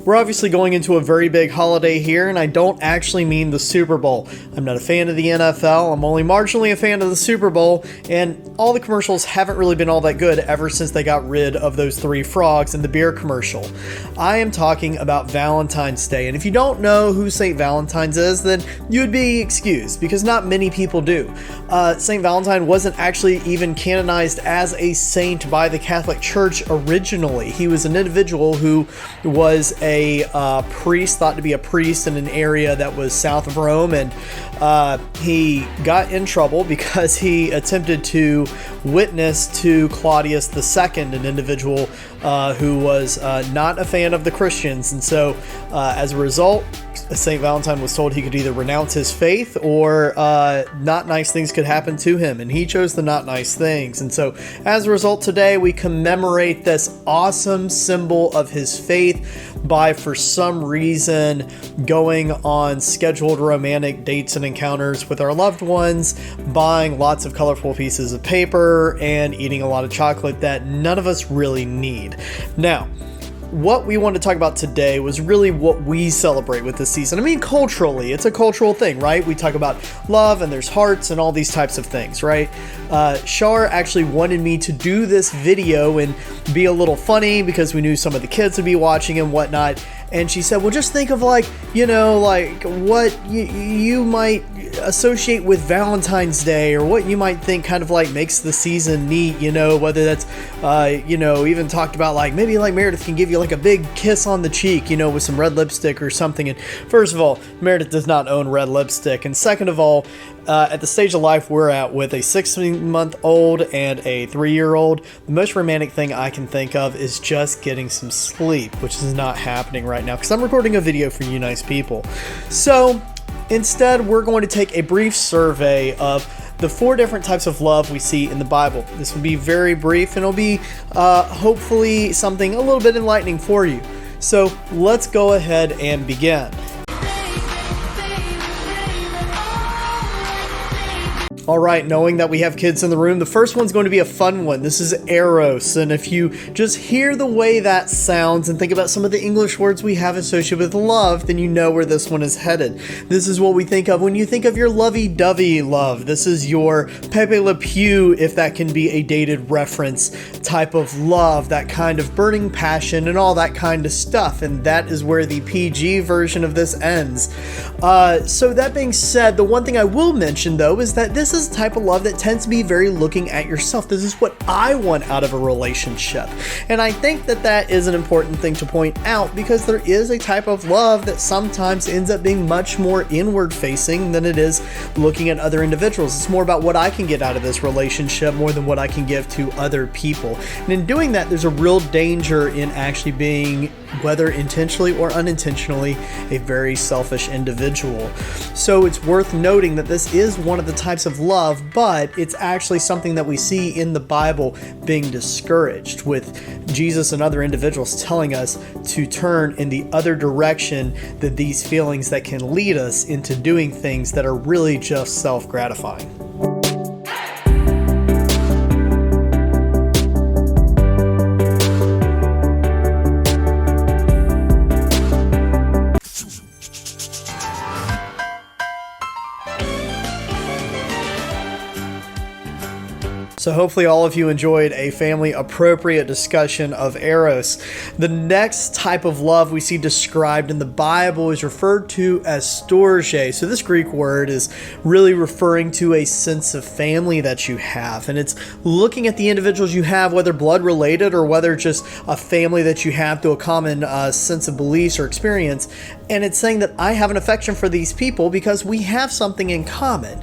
We're obviously going into a very big holiday here, and I don't actually mean the Super Bowl. I'm not a fan of the NFL, I'm only marginally a fan of the Super Bowl, and all the commercials haven't really been all that good ever since they got rid of those three frogs in the beer commercial. I am talking about Valentine's Day, and if you don't know who St. Valentine's is, then you would be excused, because not many people do. St. Valentine wasn't actually even canonized as a saint by the Catholic Church originally. He was an individual who was a priest, thought to be a priest in an area that was south of Rome, and he got in trouble because he attempted to witness to Claudius II, an individual who was not a fan of the Christians. And so as a result, St. Valentine was told he could either renounce his faith or not nice things could happen to him, and he chose the not nice things. And so as a result, today we commemorate this awesome symbol of his faith by, for some reason, going on scheduled romantic dates and encounters with our loved ones, buying lots of colorful pieces of paper, and eating a lot of chocolate that none of us really need. Now, what we want to talk about today was really what we celebrate with this season. I mean, culturally, it's a cultural thing, right? We talk about love and there's hearts and all these types of things, right? Shar actually wanted me to do this video and be a little funny because we knew some of the kids would be watching and whatnot. And she said, well, just think of like what you might associate with Valentine's Day, or what you might think kind of like makes the season neat, whether that's, even talked about like maybe like Meredith can give you like a big kiss on the cheek, with some red lipstick or something. And first of all, Meredith does not own red lipstick. And second of all, at the stage of life we're at with a 16-month-old and a 3-year-old, the most romantic thing I can think of is just getting some sleep, which is not happening right now because I'm recording a video for you nice people. So instead, we're going to take a brief survey of the 4 different types of love we see in the Bible. This will be very brief, and it'll be hopefully something a little bit enlightening for you. So let's go ahead and begin. All right, knowing that we have kids in the room, the first one's going to be a fun one. This is Eros, and if you just hear the way that sounds and think about some of the English words we have associated with love, then you know where this one is headed. This is what we think of when you think of your lovey-dovey love. This is your Pepe Le Pew, if that can be a dated reference, type of love, that kind of burning passion and all that kind of stuff, and that is where the PG version of this ends. So that being said, the one thing I will mention, though, is that this is a type of love that tends to be very looking at yourself. This is what I want out of a relationship. And I think that that is an important thing to point out, because there is a type of love that sometimes ends up being much more inward facing than it is looking at other individuals. It's more about what I can get out of this relationship more than what I can give to other people. And in doing that, there's a real danger in actually being, whether intentionally or unintentionally, a very selfish individual. So it's worth noting that this is one of the types of love, but it's actually something that we see in the Bible being discouraged, with Jesus and other individuals telling us to turn in the other direction than these feelings that can lead us into doing things that are really just self-gratifying. So hopefully all of you enjoyed a family-appropriate discussion of Eros. The next type of love we see described in the Bible is referred to as Storge. So this Greek word is really referring to a sense of family that you have. And it's looking at the individuals you have, whether blood-related or whether just a family that you have through a common sense of beliefs or experience. And it's saying that I have an affection for these people because we have something in common.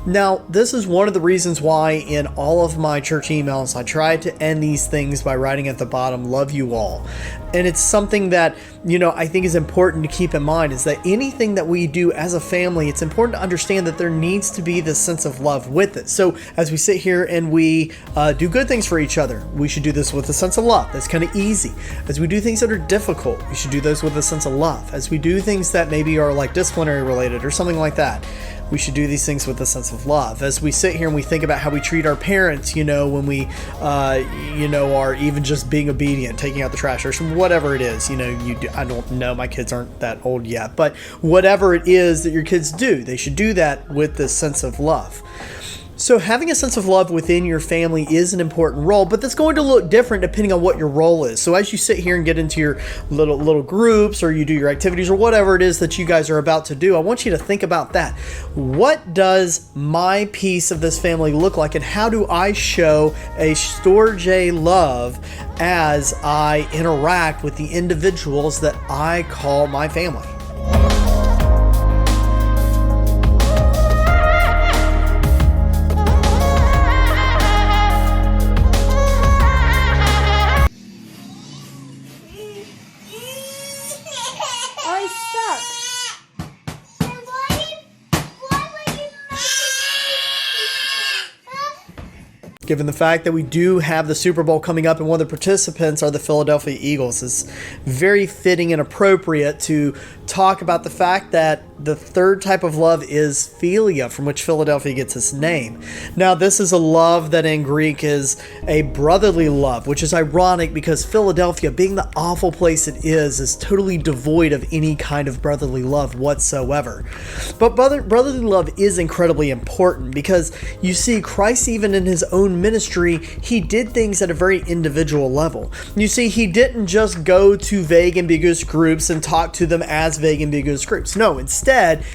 Now, this is one of the reasons why in all of my church emails, I try to end these things by writing at the bottom, love you all. And it's something that, I think is important to keep in mind, is that anything that we do as a family, it's important to understand that there needs to be this sense of love with it. So as we sit here and we do good things for each other, we should do this with a sense of love. That's kind of easy. As we do things that are difficult, we should do those with a sense of love. As we do things that maybe are like disciplinary related or something like that, we should do these things with a sense of love. As we sit here and we think about how we treat our parents, when we, are even just being obedient, taking out the trash, or whatever it is, I don't know, my kids aren't that old yet, but whatever it is that your kids do, they should do that with this sense of love. So having a sense of love within your family is an important role, but that's going to look different depending on what your role is. So as you sit here and get into your little groups, or you do your activities, or whatever it is that you guys are about to do, I want you to think about that. What does my piece of this family look like, and how do I show a Storge love as I interact with the individuals that I call my family? Given the fact that we do have the Super Bowl coming up and one of the participants are the Philadelphia Eagles, it's very fitting and appropriate to talk about the fact that the third type of love is Philia, from which Philadelphia gets its name. Now, this is a love that in Greek is a brotherly love, which is ironic because Philadelphia, being the awful place it is totally devoid of any kind of brotherly love whatsoever. But brotherly love is incredibly important because you see, Christ, even in his own ministry, he did things at a very individual level. You see, he didn't just go to vague, ambiguous groups and talk to them as vague, ambiguous groups. No, instead,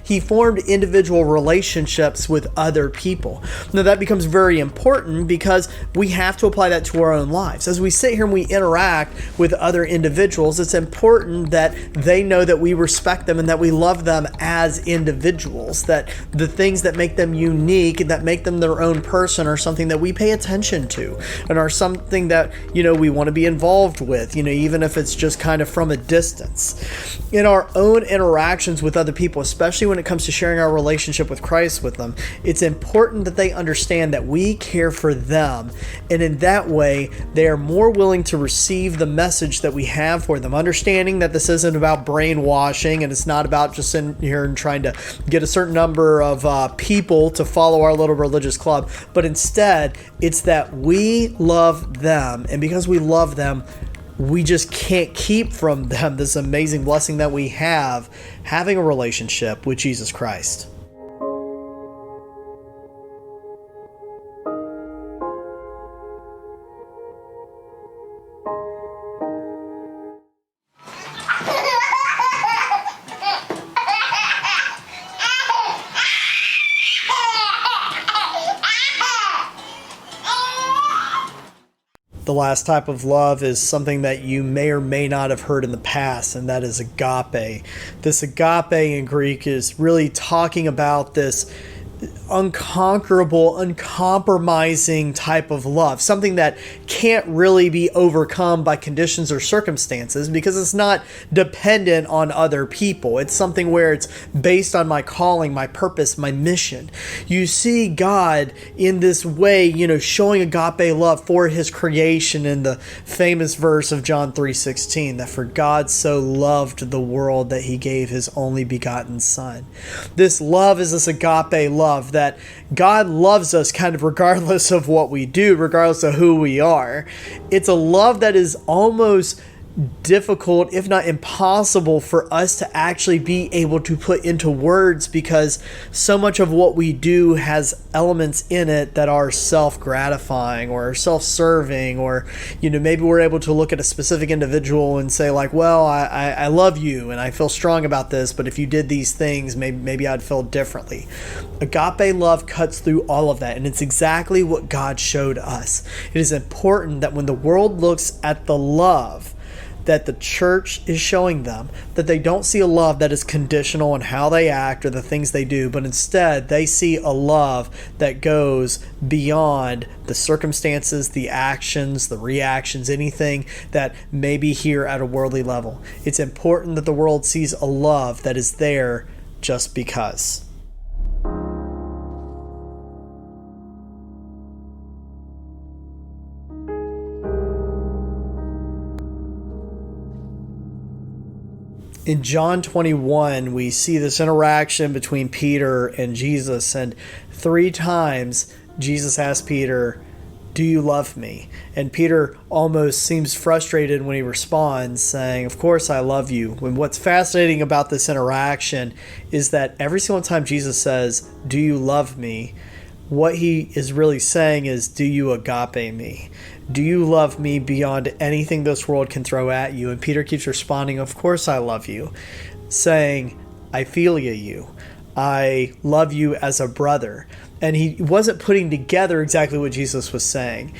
he formed individual relationships with other people. Now, that becomes very important because we have to apply that to our own lives. As we sit here and we interact with other individuals, it's important that they know that we respect them and that we love them as individuals, that the things that make them unique and that make them their own person are something that we pay attention to and are something that, we want to be involved with, even if it's just kind of from a distance. In our own interactions with other people, especially when it comes to sharing our relationship with Christ with them, it's important that they understand that we care for them. And in that way, they are more willing to receive the message that we have for them, understanding that this isn't about brainwashing and it's not about just sitting here and trying to get a certain number of people to follow our little religious club, but instead, it's that we love them, and because we love them, we just can't keep from them this amazing blessing that we have, having a relationship with Jesus Christ. The last type of love is something that you may or may not have heard in the past, and that is agape. This agape in Greek is really talking about this unconquerable, uncompromising type of love, something that can't really be overcome by conditions or circumstances because it's not dependent on other people. It's something where it's based on my calling, my purpose, my mission. You see God in this way, showing agape love for his creation in the famous verse of John 3:16, that for God so loved the world that he gave his only begotten son. This love is this agape love that God loves us kind of regardless of what we do, regardless of who we are. It's a love that is almost difficult, if not impossible, for us to actually be able to put into words because so much of what we do has elements in it that are self-gratifying or self-serving, or maybe we're able to look at a specific individual and say like, well, I love you and I feel strong about this, but if you did these things, maybe I'd feel differently. Agape love cuts through all of that, and it's exactly what God showed us. It is important that when the world looks at the love that the church is showing them, that they don't see a love that is conditional on how they act or the things they do, but instead they see a love that goes beyond the circumstances, the actions, the reactions, anything that may be here at a worldly level. It's important that the world sees a love that is there just because. In John 21, we see this interaction between Peter and Jesus, and 3 times Jesus asked Peter, "Do you love me?" And Peter almost seems frustrated when he responds, saying, "Of course I love you." And what's fascinating about this interaction is that every single time Jesus says, "Do you love me?" what he is really saying is, "Do you agape me? Do you love me beyond anything this world can throw at you?" And Peter keeps responding, "Of course I love you," saying, "I Philia you. I love you as a brother." And he wasn't putting together exactly what Jesus was saying.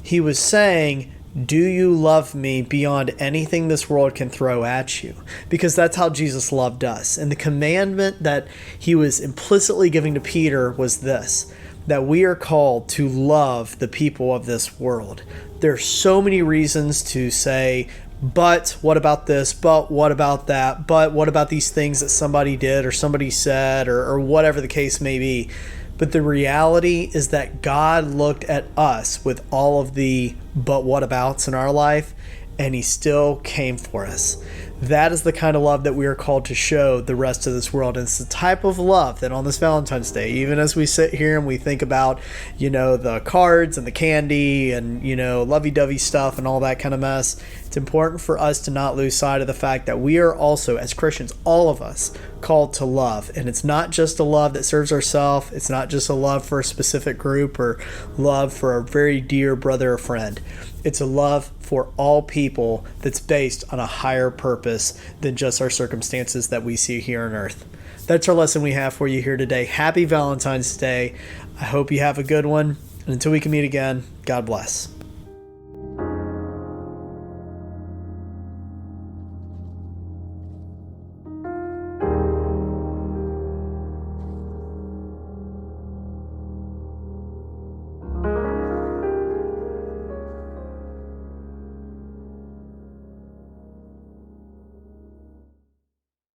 He was saying, "Do you love me beyond anything this world can throw at you?" Because that's how Jesus loved us. And the commandment that he was implicitly giving to Peter was this, that we are called to love the people of this world. There are so many reasons to say, but what about this? But what about that? But what about these things that somebody did or somebody said or whatever the case may be? But the reality is that God looked at us with all of the but what abouts in our life, and he still came for us. That is the kind of love that we are called to show the rest of this world. And it's the type of love that on this Valentine's Day, even as we sit here and we think about, the cards and the candy and, lovey-dovey stuff and all that kind of mess, it's important for us to not lose sight of the fact that we are also, as Christians, all of us, called to love. And it's not just a love that serves ourselves. It's not just a love for a specific group or love for a very dear brother or friend. It's a love for all people that's based on a higher purpose than just our circumstances that we see here on earth. That's our lesson we have for you here today. Happy Valentine's Day. I hope you have a good one. And until we can meet again, God bless.